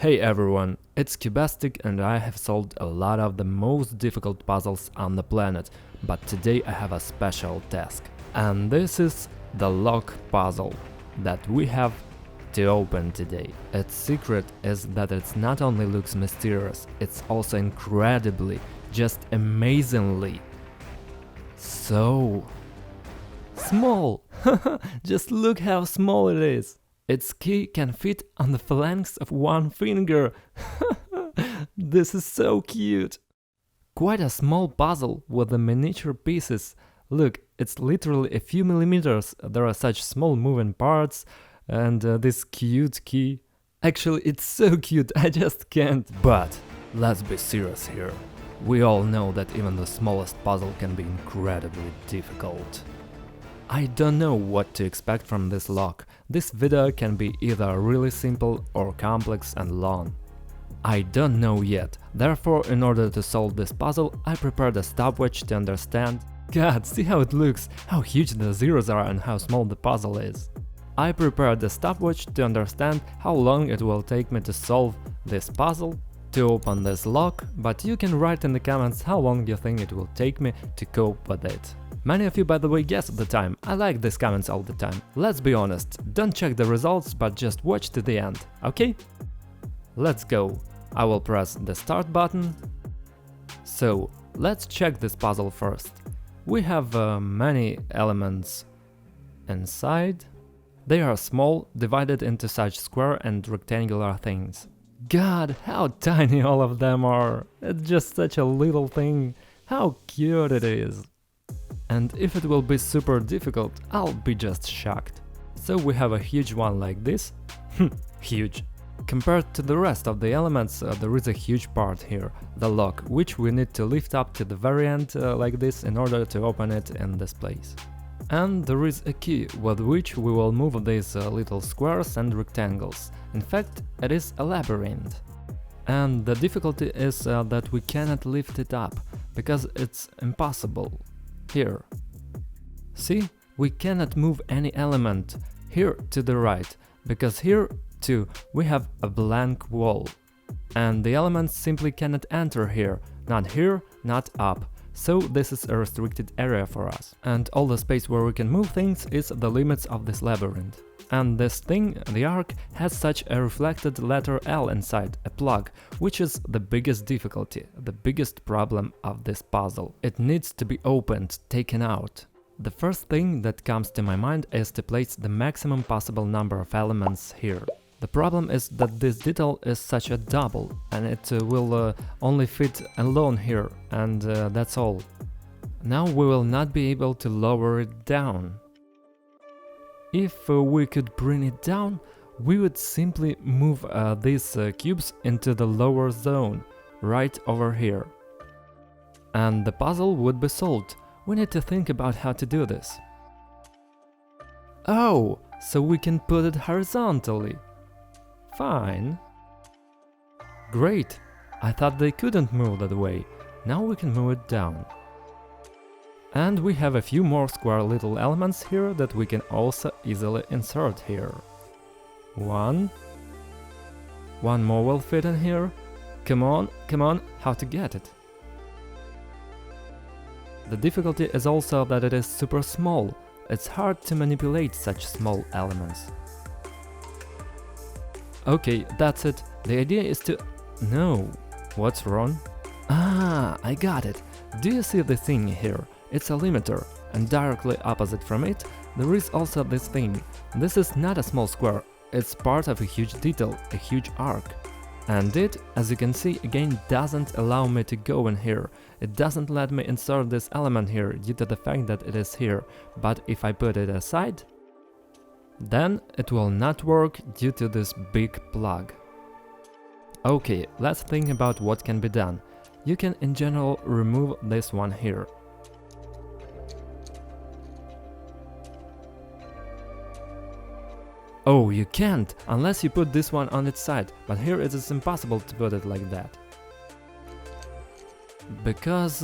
Hey everyone, it's Cubastic and I have solved a lot of the most difficult puzzles on the planet, but today I have a special task. And this is the lock puzzle that we have to open today. Its secret is that it not only looks mysterious, it's also incredibly, just amazingly so small. Just look how small it is. Its key can fit on the phalanx of one finger. This is so cute. Quite a small puzzle with the miniature pieces. Look, it's literally a few millimeters. There are such small moving parts and this cute key. Actually, it's so cute, I just can't. But let's be serious here. We all know that even the smallest puzzle can be incredibly difficult. I don't know what to expect from this lock. This video can be either really simple or complex and long. I don't know yet, therefore in order to solve this puzzle I prepared a stopwatch to understand. God, see how it looks, how huge the zeros are and how small the puzzle is. I prepared a stopwatch to understand how long it will take me to solve this puzzle, to open this lock, but you can write in the comments how long you think it will take me to cope with it. Many of you, by the way, guessed the time. I like these comments all the time. Let's be honest, don't check the results, but just watch to the end, okay? Let's go. I will press the start button. So, let's check this puzzle first. We have many elements inside. They are small, divided into such square and rectangular things. God, how tiny all of them are! It's just such a little thing. How cute it is! And if it will be super difficult, I'll be just shocked. So we have a huge one like this. Huge. Compared to the rest of the elements, there is a huge part here, the lock, which we need to lift up to the very end like this in order to open it in this place. And there is a key with which we will move these little squares and rectangles. In fact, it is a labyrinth. And the difficulty is that we cannot lift it up, because it's impossible. Here. See, we cannot move any element here to the right, because here too we have a blank wall. And the elements simply cannot enter here, not here, not up. So this is a restricted area for us. And all the space where we can move things is the limits of this labyrinth. And this thing, the arc, has such a reflected letter L inside, a plug, which is the biggest difficulty, the biggest problem of this puzzle. It needs to be opened, taken out. The first thing that comes to my mind is to place the maximum possible number of elements here. The problem is that this detail is such a double, and it will only fit alone here, and that's all. Now we will not be able to lower it down. If we could bring it down, we would simply move these cubes into the lower zone, right over here. And the puzzle would be solved. We need to think about how to do this. Oh, so we can put it horizontally. Fine. Great. I thought they couldn't move that way. Now we can move it down. And we have a few more square little elements here that we can also easily insert here. One more will fit in here. Come on, how to get it? The difficulty is also that it is super small. It's hard to manipulate such small elements. Okay, that's it. The idea is to... No. What's wrong? Ah, I got it. Do you see the thing here? It's a limiter, and directly opposite from it, there is also this thing. This is not a small square, it's part of a huge detail, a huge arc. And it, as you can see, again doesn't allow me to go in here. It doesn't let me insert this element here due to the fact that it is here, but if I put it aside, then it will not work due to this big plug. Okay, let's think about what can be done. You can in general remove this one here. Oh, you can't, unless you put this one on its side, but here it is impossible to put it like that. Because...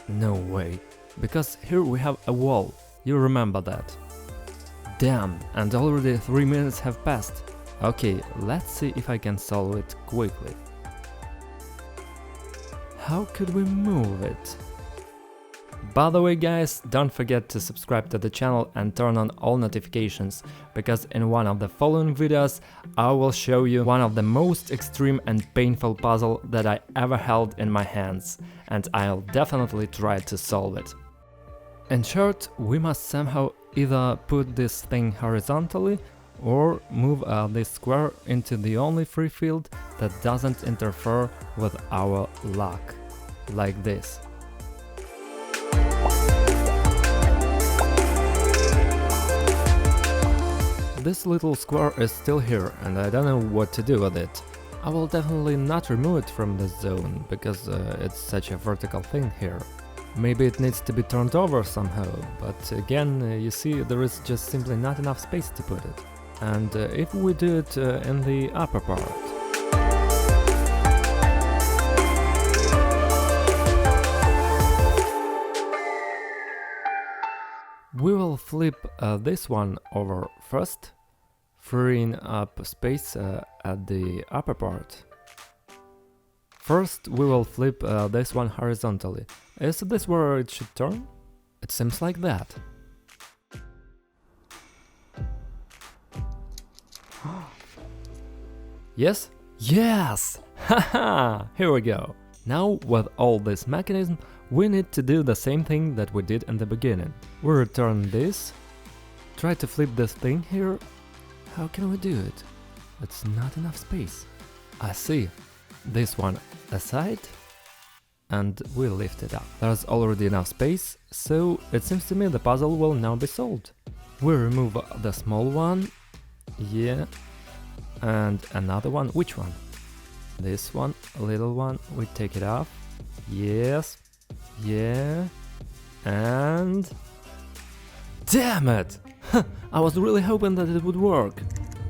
no way. Because here we have a wall, you remember that. Damn, and already 3 minutes have passed. Okay, let's see if I can solve it quickly. How could we move it? By the way guys, don't forget to subscribe to the channel and turn on all notifications, because in one of the following videos I will show you one of the most extreme and painful puzzle that I ever held in my hands, and I'll definitely try to solve it. In short, we must somehow either put this thing horizontally or move this square into the only free field that doesn't interfere with our luck, like this. This little square is still here and I don't know what to do with it. I will definitely not remove it from the zone, because it's such a vertical thing here. Maybe it needs to be turned over somehow, but again, you see, there is just simply not enough space to put it. And if we do it in the upper part, we will flip this one over first, freeing up space at the upper part. First we will flip this one horizontally. Is this where it should turn? It seems like that. Yes? Yes! Haha! Here we go! Now, with all this mechanism, we need to do the same thing that we did in the beginning. We return this, try to flip this thing here. How can we do it? It's not enough space. I see. This one aside, and we lift it up. There's already enough space, so it seems to me the puzzle will now be solved. We remove the small one, yeah, and another one. Which one? This one, a little one, we take it off, yes, yeah, and... Damn it! I was really hoping that it would work.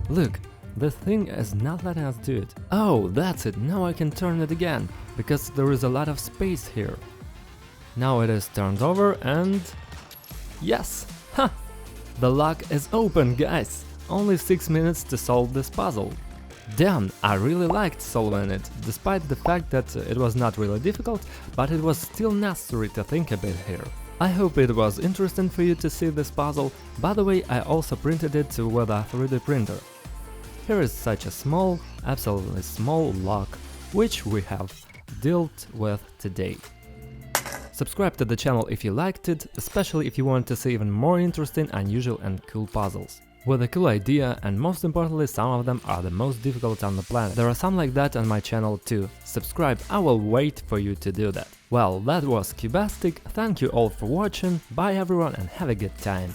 Look, this thing is not letting us do it. Oh, that's it, now I can turn it again, because there is a lot of space here. Now it is turned over and... Yes! Ha! The lock is open, guys! Only 6 minutes to solve this puzzle. Damn, I really liked solving it, despite the fact that it was not really difficult, but it was still necessary to think a bit here. I hope it was interesting for you to see this puzzle. By the way, I also printed it with a 3D printer. Here is such a small, absolutely small lock, which we have dealt with today. Subscribe to the channel if you liked it, especially if you want to see even more interesting, unusual and cool puzzles. With a cool idea, and most importantly, some of them are the most difficult on the planet. There are some like that on my channel too. Subscribe, I will wait for you to do that. Well, that was Cubastic, thank you all for watching, bye everyone and have a good time.